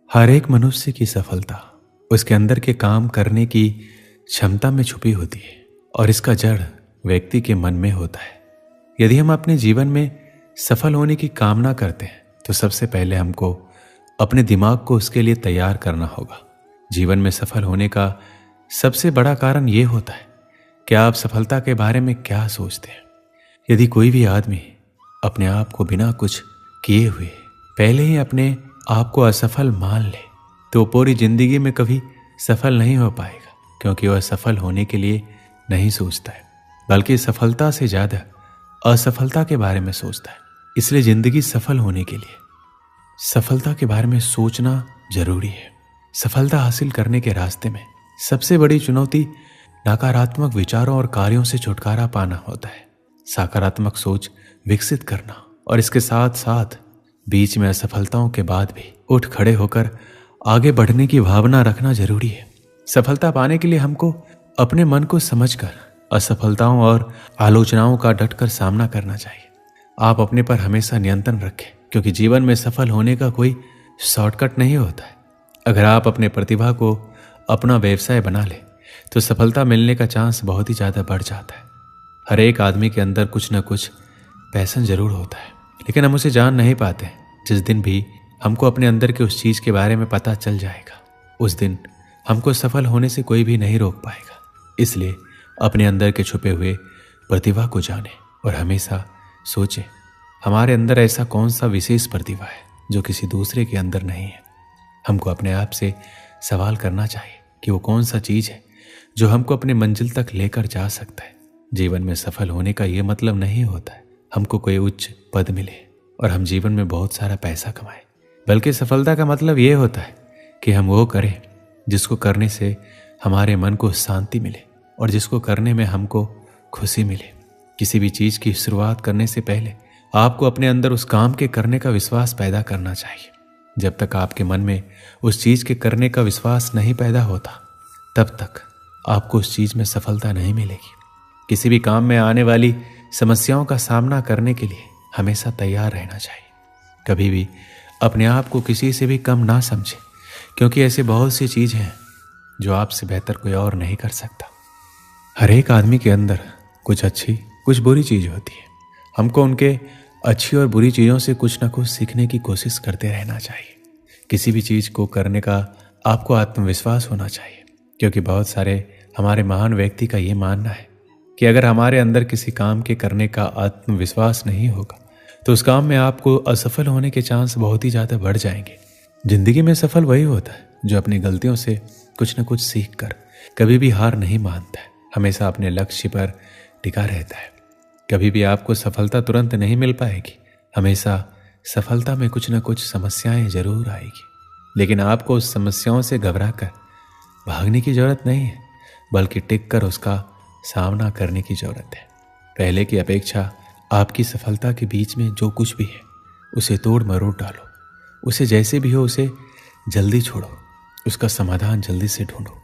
हर एक मनुष्य की सफलता उसके अंदर के काम करने की क्षमता में छुपी होती है और इसका जड़ व्यक्ति के मन में होता है। यदि हम अपने जीवन में सफल होने की कामना करते हैं तो सबसे पहले हमको अपने दिमाग को उसके लिए तैयार करना होगा। जीवन में सफल होने का सबसे बड़ा कारण यह होता है कि आप सफलता के बारे में क्या सोचते हैं। यदि कोई भी आदमी अपने आप को बिना कुछ किए हुए पहले ही अपने आप को असफल मान ले तो पूरी जिंदगी में कभी सफल नहीं हो पाएगा, क्योंकि वह सफल होने के लिए नहीं सोचता है बल्कि सफलता से ज्यादा असफलता के बारे में सोचता है। इसलिए जिंदगी सफल होने के लिए सफलता के बारे में सोचना जरूरी है। सफलता हासिल करने के रास्ते में सबसे बड़ी चुनौती नकारात्मक विचारों और कार्यों से छुटकारा पाना होता है, सकारात्मक सोच विकसित करना और इसके साथ साथ बीच में असफलताओं के बाद भी उठ खड़े होकर आगे बढ़ने की भावना रखना जरूरी है। सफलता पाने के लिए हमको अपने मन को समझकर असफलताओं और आलोचनाओं का डटकर सामना करना चाहिए। आप अपने पर हमेशा नियंत्रण रखें, क्योंकि जीवन में सफल होने का कोई शॉर्टकट नहीं होता है। अगर आप अपने प्रतिभा को अपना व्यवसाय बना ले तो सफलता मिलने का चांस बहुत ही ज़्यादा बढ़ जाता है। हर एक आदमी के अंदर कुछ न कुछ पैशन जरूर होता है, लेकिन हम उसे जान नहीं पाते। जिस दिन भी हमको अपने अंदर के उस चीज़ के बारे में पता चल जाएगा, उस दिन हमको सफल होने से कोई भी नहीं रोक पाएगा। इसलिए अपने अंदर के छुपे हुए प्रतिभा को जाने और हमेशा सोचें हमारे अंदर ऐसा कौन सा विशेष प्रतिभा है जो किसी दूसरे के अंदर नहीं है। हमको अपने आप से सवाल करना चाहिए कि वो कौन सा चीज़ है जो हमको अपने मंजिल तक लेकर जा सकता है। जीवन में सफल होने का ये मतलब नहीं होता है हमको कोई उच्च पद मिले और हम जीवन में बहुत सारा पैसा कमाएं, बल्कि सफलता का मतलब ये होता है कि हम वो करें जिसको करने से हमारे मन को शांति मिले और जिसको करने में हमको खुशी मिले। किसी भी चीज़ की शुरुआत करने से पहले आपको अपने अंदर उस काम के करने का विश्वास पैदा करना चाहिए। जब तक आपके मन में उस चीज़ के करने का विश्वास नहीं पैदा होता, तब तक आपको उस चीज़ में सफलता नहीं मिलेगी। किसी भी काम में आने वाली समस्याओं का सामना करने के लिए हमेशा तैयार रहना चाहिए। कभी भी अपने आप को किसी से भी कम ना समझें, क्योंकि ऐसे बहुत सी चीज़ें हैं जो आपसे बेहतर कोई और नहीं कर सकता। हर एक आदमी के अंदर कुछ अच्छी कुछ बुरी चीज़ होती है। हमको उनके अच्छी और बुरी चीज़ों से कुछ ना कुछ सीखने की कोशिश करते रहना चाहिए। किसी भी चीज़ को करने का आपको आत्मविश्वास होना चाहिए, क्योंकि बहुत सारे हमारे महान व्यक्ति का ये मानना है कि अगर हमारे अंदर किसी काम के करने का आत्मविश्वास नहीं होगा तो उस काम में आपको असफल होने के चांस बहुत ही ज़्यादा बढ़ जाएंगे। जिंदगी में सफल वही होता है जो अपनी गलतियों से कुछ न कुछ सीख कर कभी भी हार नहीं मानता है, हमेशा अपने लक्ष्य पर टिका रहता है। कभी भी आपको सफलता तुरंत नहीं मिल पाएगी, हमेशा सफलता में कुछ न कुछ समस्याएं जरूर आएगी, लेकिन आपको उस समस्याओं से घबरा कर भागने की जरूरत नहीं है, बल्कि टिक कर उसका सामना करने की जरूरत है। पहले की अपेक्षा आपकी सफलता के बीच में जो कुछ भी है उसे तोड़ मरोड़ डालो, उसे जैसे भी हो उसे जल्दी छोड़ो, उसका समाधान जल्दी से ढूंढो,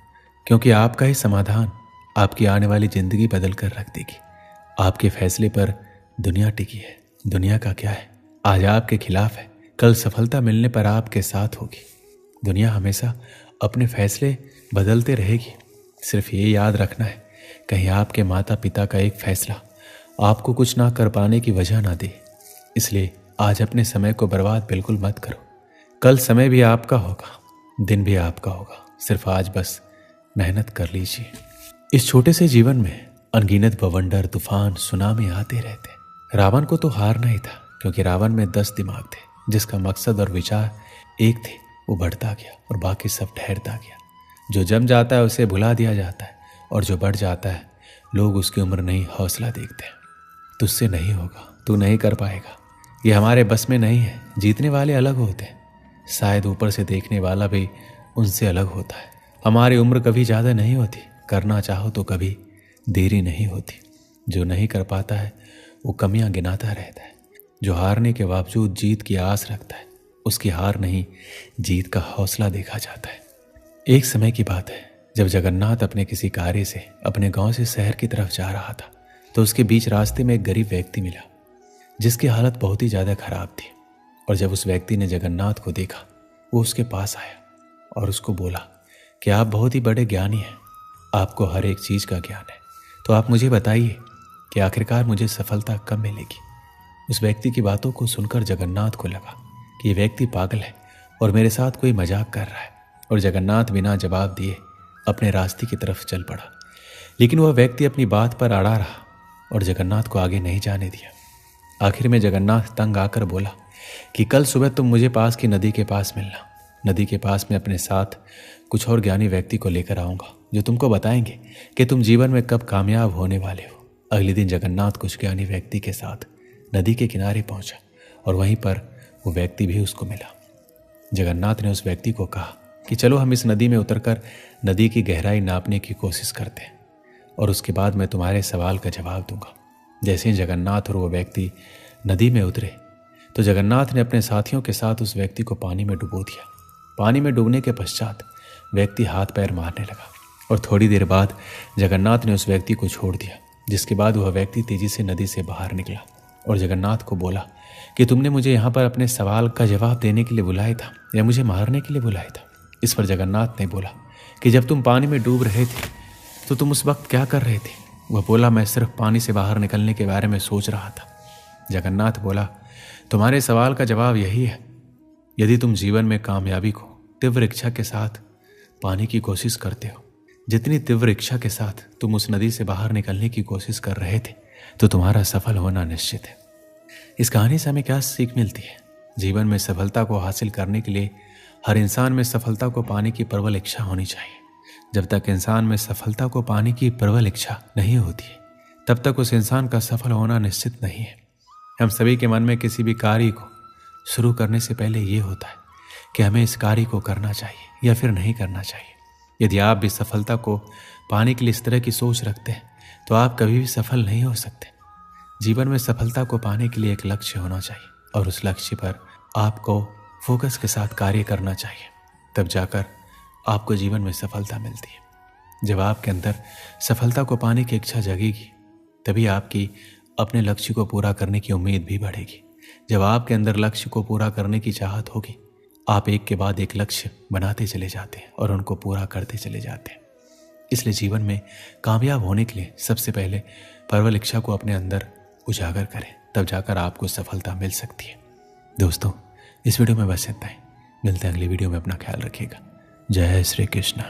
क्योंकि आपका ही समाधान आपकी आने वाली जिंदगी बदल कर रख देगी। आपके फैसले पर दुनिया टिकी है। दुनिया का क्या है, आज आपके खिलाफ है, कल सफलता मिलने पर आपके साथ होगी। दुनिया हमेशा अपने फैसले बदलते रहेगी। सिर्फ ये याद रखना है कहीं आपके माता पिता का एक फैसला आपको कुछ ना कर पाने की वजह ना दे। इसलिए आज अपने समय को बर्बाद बिल्कुल मत करो। कल समय भी आपका होगा, दिन भी आपका होगा, सिर्फ आज बस मेहनत कर लीजिए। इस छोटे से जीवन में अनगिनत बवंडर, तूफान, सुनामी आते रहते। रावण को तो हारना ही था, क्योंकि रावण में 10 दिमाग थे। जिसका मकसद और विचार एक थे वो बढ़ता गया और बाकी सब ठहरता गया। जो जम जाता है उसे भुला दिया जाता है, और जो बढ़ जाता है लोग उसकी उम्र नहीं हौसला देखते हैं। तुझसे नहीं होगा, तू नहीं कर पाएगा, ये हमारे बस में नहीं है। जीतने वाले अलग होते हैं, शायद ऊपर से देखने वाला भी उनसे अलग होता है। हमारी उम्र कभी ज़्यादा नहीं होती, करना चाहो तो कभी देरी नहीं होती। जो नहीं कर पाता है वो कमियां गिनाता रहता है। जो हारने के बावजूद जीत की आस रखता है उसकी हार नहीं जीत का हौसला देखा जाता है। एक समय की बात है जब जगन्नाथ अपने किसी कार्य से अपने गांव से शहर की तरफ जा रहा था, तो उसके बीच रास्ते में एक गरीब व्यक्ति मिला जिसकी हालत बहुत ही ज़्यादा खराब थी। और जब उस व्यक्ति ने जगन्नाथ को देखा वो उसके पास आया और उसको बोला कि आप बहुत ही बड़े ज्ञानी हैं, आपको हर एक चीज़ का ज्ञान है, तो आप मुझे बताइए कि आखिरकार मुझे सफलता कब मिलेगी। उस व्यक्ति की बातों को सुनकर जगन्नाथ को लगा कि ये व्यक्ति पागल है और मेरे साथ कोई मजाक कर रहा है, और जगन्नाथ बिना जवाब दिए अपने रास्ते की तरफ चल पड़ा। लेकिन वह व्यक्ति अपनी बात पर अड़ा रहा और जगन्नाथ को आगे नहीं जाने दिया। आखिर में जगन्नाथ तंग आकर बोला कि कल सुबह तुम मुझे पास की नदी के पास मिलना। नदी के पास में अपने साथ कुछ और ज्ञानी व्यक्ति को लेकर आऊँगा जो तुमको बताएंगे कि तुम जीवन में कब कामयाब होने वाले हो। अगले दिन जगन्नाथ कुछ ज्ञानी व्यक्ति के साथ नदी के किनारे पहुंचा और वहीं पर वो व्यक्ति भी उसको मिला। जगन्नाथ ने उस व्यक्ति को कहा कि चलो हम इस नदी में उतरकर नदी की गहराई नापने की कोशिश करते हैं और उसके बाद मैं तुम्हारे सवाल का जवाब दूंगा। जैसे ही जगन्नाथ और वो व्यक्ति नदी में उतरे तो जगन्नाथ ने अपने साथियों के साथ उस व्यक्ति को पानी में डुबो दिया। पानी में डूबने के पश्चात व्यक्ति हाथ पैर मारने लगा और थोड़ी देर बाद जगन्नाथ ने उस व्यक्ति को छोड़ दिया, जिसके बाद वह व्यक्ति तेजी से नदी से बाहर निकला और जगन्नाथ को बोला कि तुमने मुझे यहाँ पर अपने सवाल का जवाब देने के लिए बुलाया था या मुझे मारने के लिए बुलाया था। इस पर जगन्नाथ ने बोला कि जब तुम पानी में डूब रहे थे तो तुम उस वक्त क्या कर रहे थे। वह बोला मैं सिर्फ पानी से बाहर निकलने के बारे में सोच रहा था। जगन्नाथ बोला तुम्हारे सवाल का जवाब यही है, यदि तुम जीवन में कामयाबी को तीव्र इच्छा के साथ पाने की कोशिश करते हो, जितनी तीव्र इच्छा के साथ तुम उस नदी से बाहर निकलने की कोशिश कर रहे थे, तो तुम्हारा सफल होना निश्चित है। इस कहानी से हमें क्या सीख मिलती है? जीवन में सफलता को हासिल करने के लिए हर इंसान में सफलता को पाने की प्रबल इच्छा होनी चाहिए। जब तक इंसान में सफलता को पाने की प्रबल इच्छा नहीं होती है, तब तक उस इंसान का सफल होना निश्चित नहीं है। हम सभी के मन में किसी भी कार्य को शुरू करने से पहले ये होता है कि हमें इस कार्य को करना चाहिए या फिर नहीं करना चाहिए। यदि आप भी सफलता को पाने के लिए इस तरह की सोच रखते हैं तो आप कभी भी सफल नहीं हो सकते। जीवन में सफलता को पाने के लिए एक लक्ष्य होना चाहिए और उस लक्ष्य पर आपको फोकस के साथ कार्य करना चाहिए, तब जाकर आपको जीवन में सफलता मिलती है। जब आपके अंदर सफलता को पाने की इच्छा जगेगी, तभी आपकी अपने लक्ष्य को पूरा करने की उम्मीद भी बढ़ेगी। जब आपके अंदर लक्ष्य को पूरा करने की चाहत होगी, आप एक के बाद एक लक्ष्य बनाते चले जाते हैं और उनको पूरा करते चले जाते हैं। इसलिए जीवन में कामयाब होने के लिए सबसे पहले प्रबल इच्छा को अपने अंदर उजागर करें, तब जाकर आपको सफलता मिल सकती है। दोस्तों, इस वीडियो में बस इतना ही। मिलते हैं अगली वीडियो में। अपना ख्याल रखिएगा। जय श्री कृष्ण।